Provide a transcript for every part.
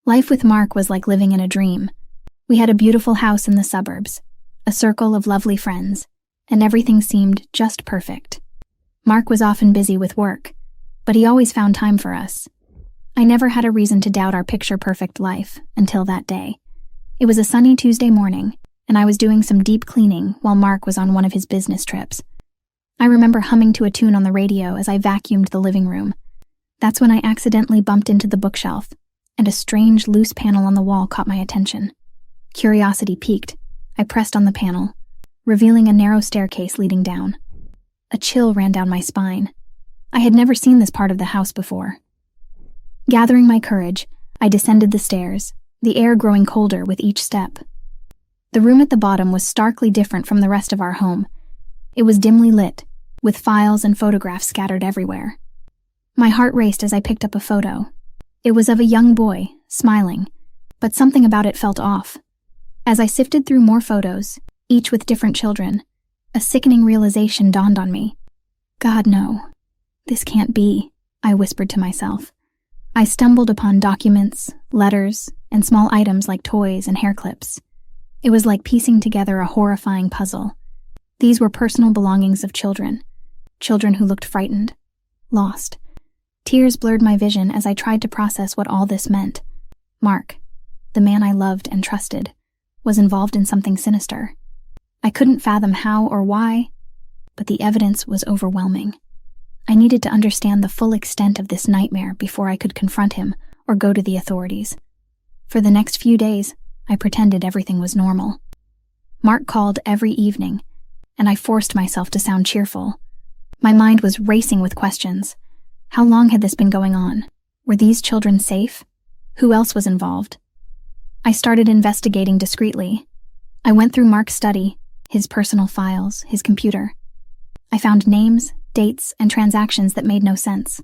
Life with Mark was like living in a dream. We had a beautiful house in the suburbs, a circle of lovely friends, and everything seemed just perfect. Mark was often busy with work, but he always found time for us. I never had a reason to doubt our picture-perfect life until that day. It was a sunny Tuesday morning, and I was doing some deep cleaning while Mark was on one of his business trips. I remember humming to a tune on the radio as I vacuumed the living room. That's when I accidentally bumped into the bookshelf, and a strange, loose panel on the wall caught my attention. Curiosity piqued. I pressed on the panel, revealing a narrow staircase leading down. A chill ran down my spine. I had never seen this part of the house before. Gathering my courage, I descended the stairs, the air growing colder with each step. The room at the bottom was starkly different from the rest of our home. It was dimly lit, with files and photographs scattered everywhere. My heart raced as I picked up a photo. It was of a young boy, smiling, but something about it felt off. As I sifted through more photos, each with different children, a sickening realization dawned on me. God, no. This can't be, I whispered to myself. I stumbled upon documents, letters, and small items like toys and hair clips. It was like piecing together a horrifying puzzle. These were personal belongings of children who looked frightened, lost. Tears blurred my vision as I tried to process what all this meant. Mark, the man I loved and trusted, was involved in something sinister. I couldn't fathom how or why, but the evidence was overwhelming. I needed to understand the full extent of this nightmare before I could confront him or go to the authorities. For the next few days, I pretended everything was normal. Mark called every evening, and I forced myself to sound cheerful. My mind was racing with questions. How long had this been going on? Were these children safe? Who else was involved? I started investigating discreetly. I went through Mark's study, his personal files, his computer. I found names, dates, and transactions that made no sense.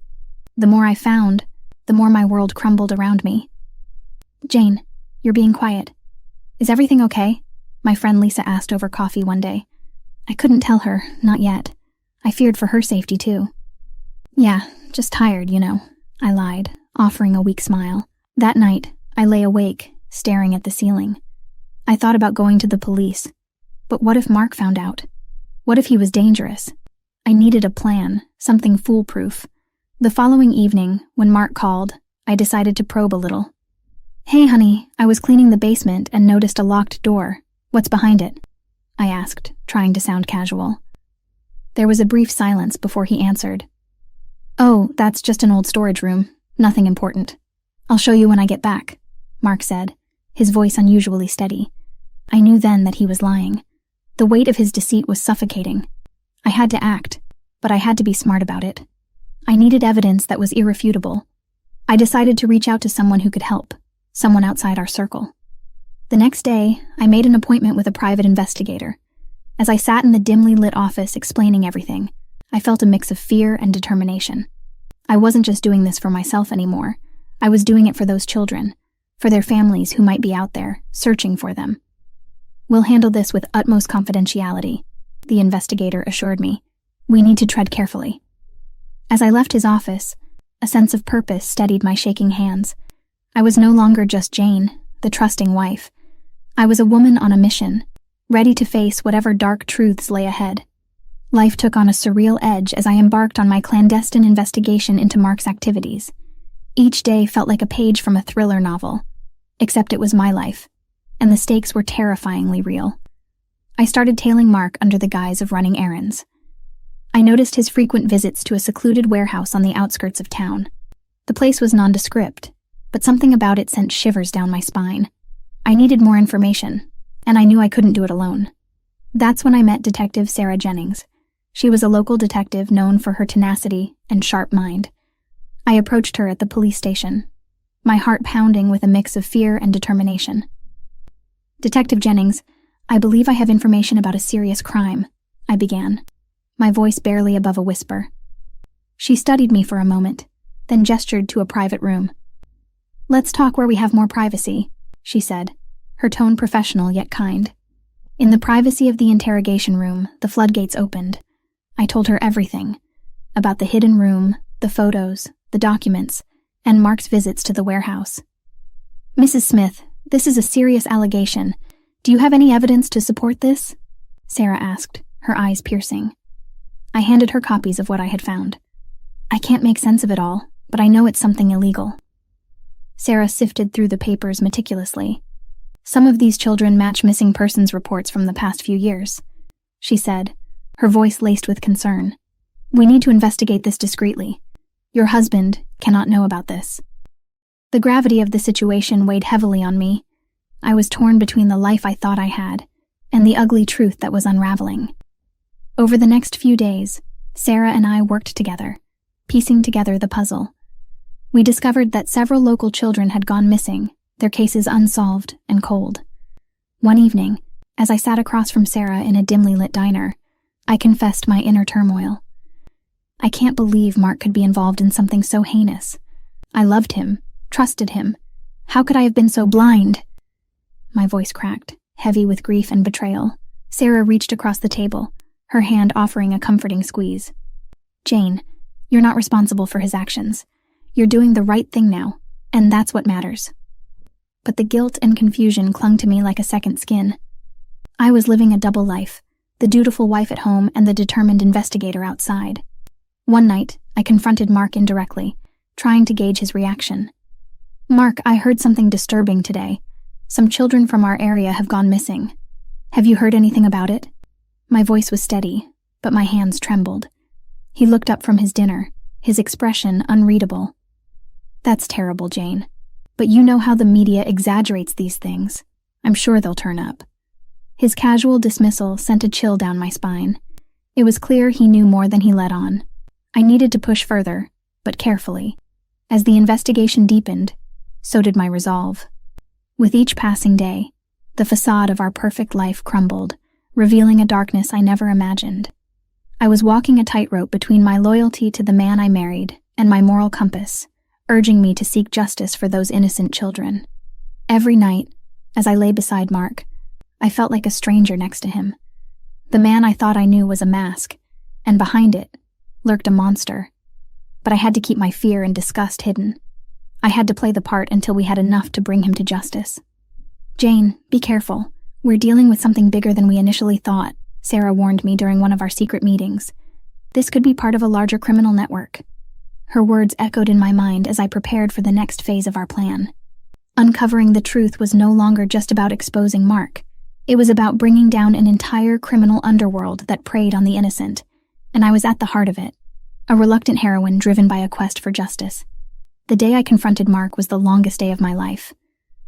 The more I found, the more my world crumbled around me. Jane, you're being quiet. Is everything okay? My friend Lisa asked over coffee one day. I couldn't tell her, not yet. I feared for her safety too. Yeah, just tired, you know, I lied, offering a weak smile. That night, I lay awake, staring at the ceiling. I thought about going to the police. But what if Mark found out? What if he was dangerous? I needed a plan, something foolproof. The following evening, when Mark called, I decided to probe a little. Hey, honey, I was cleaning the basement and noticed a locked door. What's behind it? I asked, trying to sound casual. There was a brief silence before he answered. Oh, that's just an old storage room. Nothing important. I'll show you when I get back, Mark said, his voice unusually steady. I knew then that he was lying. The weight of his deceit was suffocating. I had to act, but I had to be smart about it. I needed evidence that was irrefutable. I decided to reach out to someone who could help, someone outside our circle. The next day, I made an appointment with a private investigator. As I sat in the dimly lit office explaining everything, I felt a mix of fear and determination. I wasn't just doing this for myself anymore. I was doing it for those children, for their families who might be out there, searching for them. We'll handle this with utmost confidentiality, the investigator assured me. We need to tread carefully. As I left his office, a sense of purpose steadied my shaking hands. I was no longer just Jane, the trusting wife. I was a woman on a mission, ready to face whatever dark truths lay ahead. Life took on a surreal edge as I embarked on my clandestine investigation into Mark's activities. Each day felt like a page from a thriller novel, except it was my life, and the stakes were terrifyingly real. I started tailing Mark under the guise of running errands. I noticed his frequent visits to a secluded warehouse on the outskirts of town. The place was nondescript, but something about it sent shivers down my spine. I needed more information, and I knew I couldn't do it alone. That's when I met Detective Sarah Jennings. She was a local detective known for her tenacity and sharp mind. I approached her at the police station, my heart pounding with a mix of fear and determination. Detective Jennings, I believe I have information about a serious crime, I began, my voice barely above a whisper. She studied me for a moment, then gestured to a private room. Let's talk where we have more privacy, she said, her tone professional yet kind. In the privacy of the interrogation room, the floodgates opened. I told her everything, about the hidden room, the photos, the documents, and Mark's visits to the warehouse. Mrs. Smith, this is a serious allegation. Do you have any evidence to support this? Sarah asked, her eyes piercing. I handed her copies of what I had found. I can't make sense of it all, but I know it's something illegal. Sarah sifted through the papers meticulously. Some of these children match missing persons reports from the past few years, she said, her voice laced with concern. We need to investigate this discreetly. Your husband cannot know about this. The gravity of the situation weighed heavily on me. I was torn between the life I thought I had and the ugly truth that was unraveling. Over the next few days, Sarah and I worked together, piecing together the puzzle. We discovered that several local children had gone missing, their cases unsolved and cold. One evening, as I sat across from Sarah in a dimly lit diner, I confessed my inner turmoil. I can't believe Mark could be involved in something so heinous. I loved him, trusted him. How could I have been so blind? My voice cracked, heavy with grief and betrayal. Sarah reached across the table, her hand offering a comforting squeeze. Jane, you're not responsible for his actions. You're doing the right thing now, and that's what matters. But the guilt and confusion clung to me like a second skin. I was living a double life, the dutiful wife at home and the determined investigator outside. One night, I confronted Mark indirectly, trying to gauge his reaction. Mark, I heard something disturbing today. Some children from our area have gone missing. Have you heard anything about it? My voice was steady, but my hands trembled. He looked up from his dinner, his expression unreadable. That's terrible, Jane. But you know how the media exaggerates these things. I'm sure they'll turn up. His casual dismissal sent a chill down my spine. It was clear he knew more than he let on. I needed to push further, but carefully. As the investigation deepened, so did my resolve. With each passing day, the facade of our perfect life crumbled, revealing a darkness I never imagined. I was walking a tightrope between my loyalty to the man I married and my moral compass, urging me to seek justice for those innocent children. Every night, as I lay beside Mark, I felt like a stranger next to him. The man I thought I knew was a mask, and behind it lurked a monster. But I had to keep my fear and disgust hidden. I had to play the part until we had enough to bring him to justice. Jane, be careful. We're dealing with something bigger than we initially thought, Sarah warned me during one of our secret meetings. This could be part of a larger criminal network. Her words echoed in my mind as I prepared for the next phase of our plan. Uncovering the truth was no longer just about exposing Mark. It was about bringing down an entire criminal underworld that preyed on the innocent, and I was at the heart of it, a reluctant heroine driven by a quest for justice. The day I confronted Mark was the longest day of my life.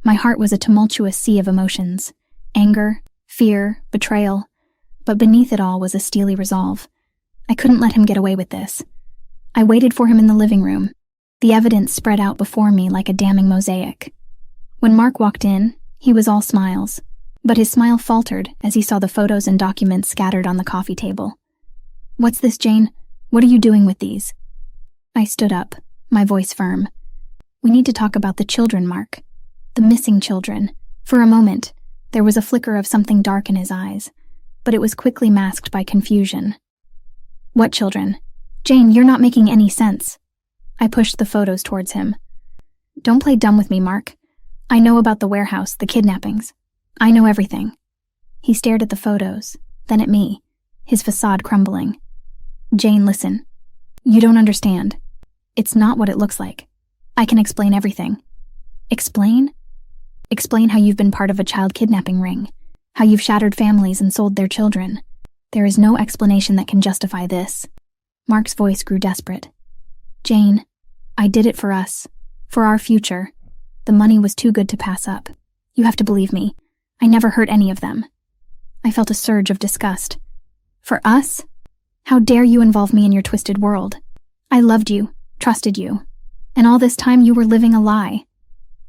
My heart was a tumultuous sea of emotions, anger, fear, betrayal, but beneath it all was a steely resolve. I couldn't let him get away with this. I waited for him in the living room, the evidence spread out before me like a damning mosaic. When Mark walked in, he was all smiles, but his smile faltered as he saw the photos and documents scattered on the coffee table. What's this, Jane? What are you doing with these? I stood up, my voice firm. We need to talk about the children, Mark. The missing children. For a moment, there was a flicker of something dark in his eyes, but it was quickly masked by confusion. What children? Jane, you're not making any sense. I pushed the photos towards him. Don't play dumb with me, Mark. I know about the warehouse, the kidnappings. I know everything. He stared at the photos, then at me, his facade crumbling. Jane, listen. You don't understand. It's not what it looks like. I can explain everything. Explain? Explain how you've been part of a child kidnapping ring, how you've shattered families and sold their children. There is no explanation that can justify this. Mark's voice grew desperate. Jane, I did it for us, for our future. The money was too good to pass up. You have to believe me. I never hurt any of them. I felt a surge of disgust. For us? How dare you involve me in your twisted world? I loved you, trusted you, and all this time you were living a lie.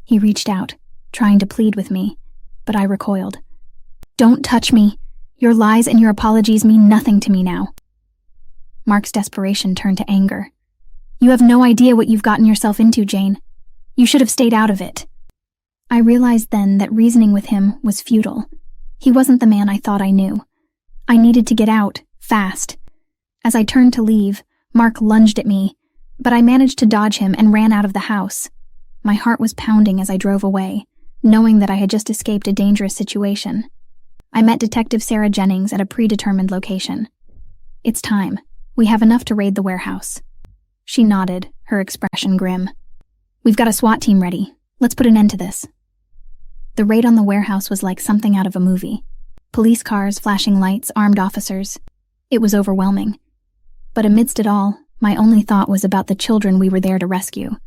He reached out, trying to plead with me, but I recoiled. Don't touch me. Your lies and your apologies mean nothing to me now. Mark's desperation turned to anger. You have no idea what you've gotten yourself into, Jane. You should have stayed out of it. I realized then that reasoning with him was futile. He wasn't the man I thought I knew. I needed to get out, fast. As I turned to leave, Mark lunged at me, but I managed to dodge him and ran out of the house. My heart was pounding as I drove away, knowing that I had just escaped a dangerous situation. I met Detective Sarah Jennings at a predetermined location. "It's time. We have enough to raid the warehouse." She nodded, her expression grim. "We've got a SWAT team ready. Let's put an end to this." The raid on the warehouse was like something out of a movie. Police cars, flashing lights, armed officers. It was overwhelming. But amidst it all, my only thought was about the children we were there to rescue.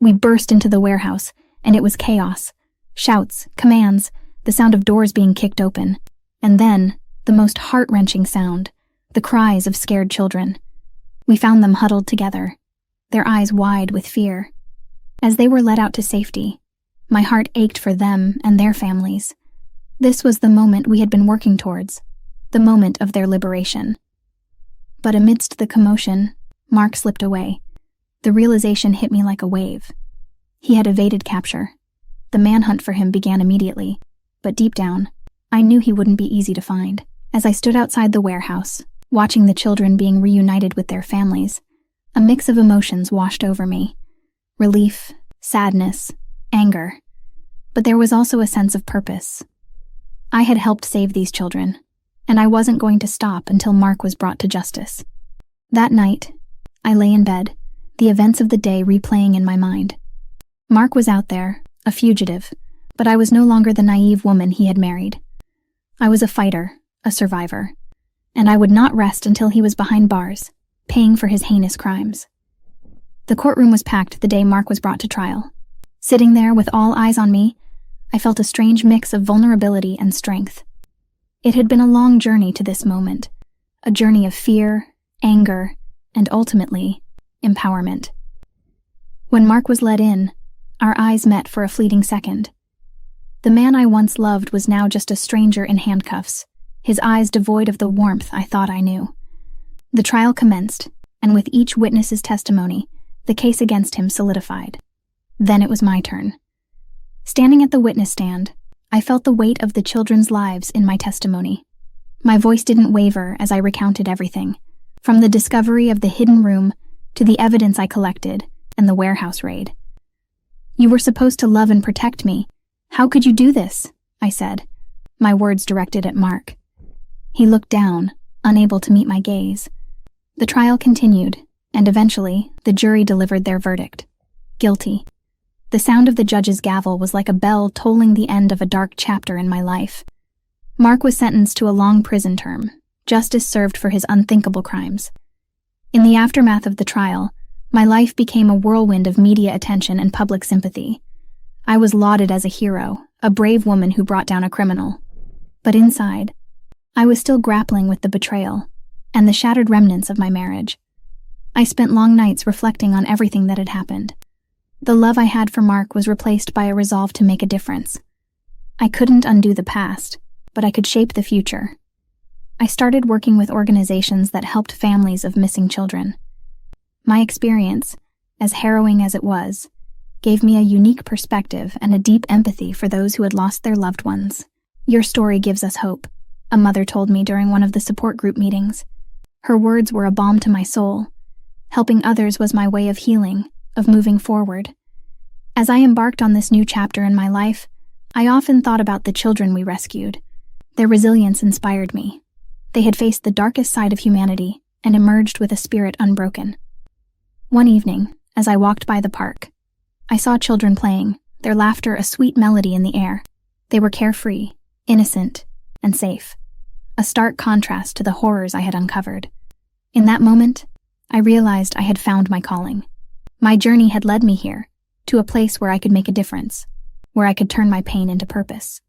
We burst into the warehouse, and it was chaos. Shouts, commands, the sound of doors being kicked open. And then, the most heart-wrenching sound, the cries of scared children. We found them huddled together, their eyes wide with fear. As they were led out to safety, my heart ached for them and their families. This was the moment we had been working towards, the moment of their liberation. But amidst the commotion, Mark slipped away. The realization hit me like a wave. He had evaded capture. The manhunt for him began immediately, but deep down, I knew he wouldn't be easy to find. As I stood outside the warehouse, watching the children being reunited with their families, a mix of emotions washed over me. Relief, sadness, anger. But there was also a sense of purpose. I had helped save these children, and I wasn't going to stop until Mark was brought to justice. That night, I lay in bed, the events of the day replaying in my mind. Mark was out there, a fugitive, but I was no longer the naive woman he had married. I was a fighter, a survivor, and I would not rest until he was behind bars, paying for his heinous crimes. The courtroom was packed the day Mark was brought to trial. Sitting there with all eyes on me, I felt a strange mix of vulnerability and strength. It had been a long journey to this moment, a journey of fear, anger, and ultimately, empowerment. When Mark was led in, our eyes met for a fleeting second. The man I once loved was now just a stranger in handcuffs, his eyes devoid of the warmth I thought I knew. The trial commenced, and with each witness's testimony, the case against him solidified. Then it was my turn. Standing at the witness stand, I felt the weight of the children's lives in my testimony. My voice didn't waver as I recounted everything, from the discovery of the hidden room to the evidence I collected and the warehouse raid. "You were supposed to love and protect me. How could you do this?" I said, my words directed at Mark. He looked down, unable to meet my gaze. The trial continued, and eventually, the jury delivered their verdict. Guilty. The sound of the judge's gavel was like a bell tolling the end of a dark chapter in my life. Mark was sentenced to a long prison term, justice served for his unthinkable crimes. In the aftermath of the trial, my life became a whirlwind of media attention and public sympathy. I was lauded as a hero, a brave woman who brought down a criminal. But inside, I was still grappling with the betrayal and the shattered remnants of my marriage. I spent long nights reflecting on everything that had happened. The love I had for Mark was replaced by a resolve to make a difference. I couldn't undo the past, but I could shape the future. I started working with organizations that helped families of missing children. My experience, as harrowing as it was, gave me a unique perspective and a deep empathy for those who had lost their loved ones. "Your story gives us hope," a mother told me during one of the support group meetings. Her words were a balm to my soul. Helping others was my way of healing, of moving forward. As I embarked on this new chapter in my life, I often thought about the children we rescued. Their resilience inspired me. They had faced the darkest side of humanity and emerged with a spirit unbroken. One evening, as I walked by the park, I saw children playing, their laughter a sweet melody in the air. They were carefree, innocent, and safe, a stark contrast to the horrors I had uncovered. In that moment, I realized I had found my calling. My journey had led me here, to a place where I could make a difference, where I could turn my pain into purpose.